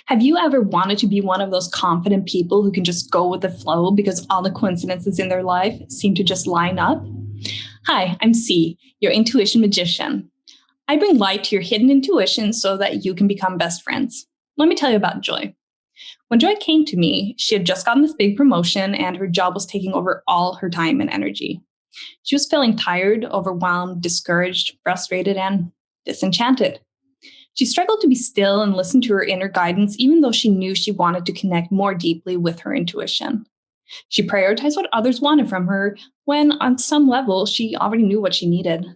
Have you ever wanted to be one of those confident people who can just go with the flow because all the coincidences in their life seem to just line up? Hi, I'm C, your intuition magician. I bring light to your hidden intuition so that you can become best friends. Let me tell you about Joy. When Joy came to me, she had just gotten this big promotion and her job was taking over all her time and energy. She was feeling tired, overwhelmed, discouraged, frustrated, and disenchanted. She struggled to be still and listen to her inner guidance, even though she knew she wanted to connect more deeply with her intuition. She prioritized what others wanted from her when, on some level, she already knew what she needed.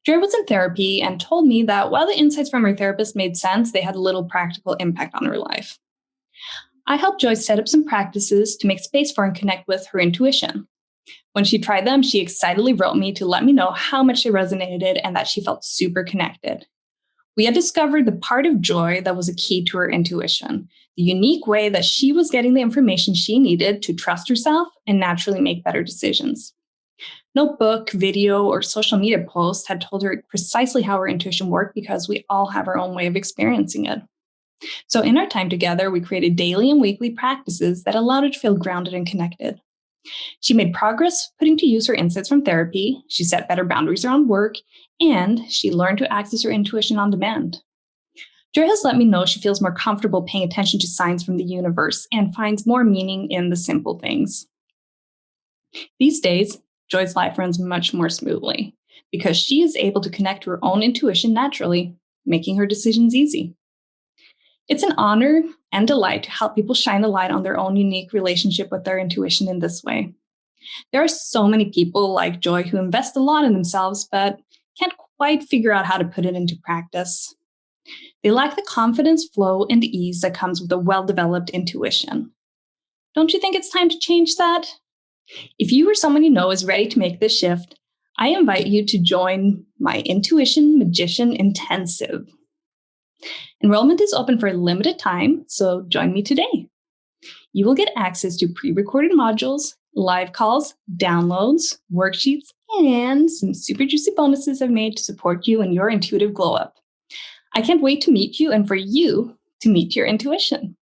Joy was in therapy and told me that while the insights from her therapist made sense, they had little practical impact on her life. I helped Joy set up some practices to make space for and connect with her intuition. When she tried them, she excitedly wrote me to let me know how much they resonated and that she felt super connected. We had discovered the part of Joy that was a key to her intuition, the unique way that she was getting the information she needed to trust herself and naturally make better decisions. No book, video, or social media post had told her precisely how her intuition worked because we all have our own way of experiencing it. So in our time together, we created daily and weekly practices that allowed her to feel grounded and connected. She made progress putting to use her insights from therapy, she set better boundaries around work, and she learned to access her intuition on demand. Joy has let me know she feels more comfortable paying attention to signs from the universe and finds more meaning in the simple things. These days, Joy's life runs much more smoothly because she is able to connect to her own intuition naturally, making her decisions easy. It's an honor and delight to help people shine a light on their own unique relationship with their intuition in this way. There are so many people like Joy who invest a lot in themselves, but can't quite figure out how to put it into practice. They lack the confidence, flow, and ease that comes with a well-developed intuition. Don't you think it's time to change that? If you or someone you know is ready to make this shift, I invite you to join my Intuition Magician Intensive. Enrollment is open for a limited time, so join me today. You will get access to pre-recorded modules, live calls, downloads, worksheets, and some super juicy bonuses I've made to support you in your intuitive glow up. I can't wait to meet you and for you to meet your intuition.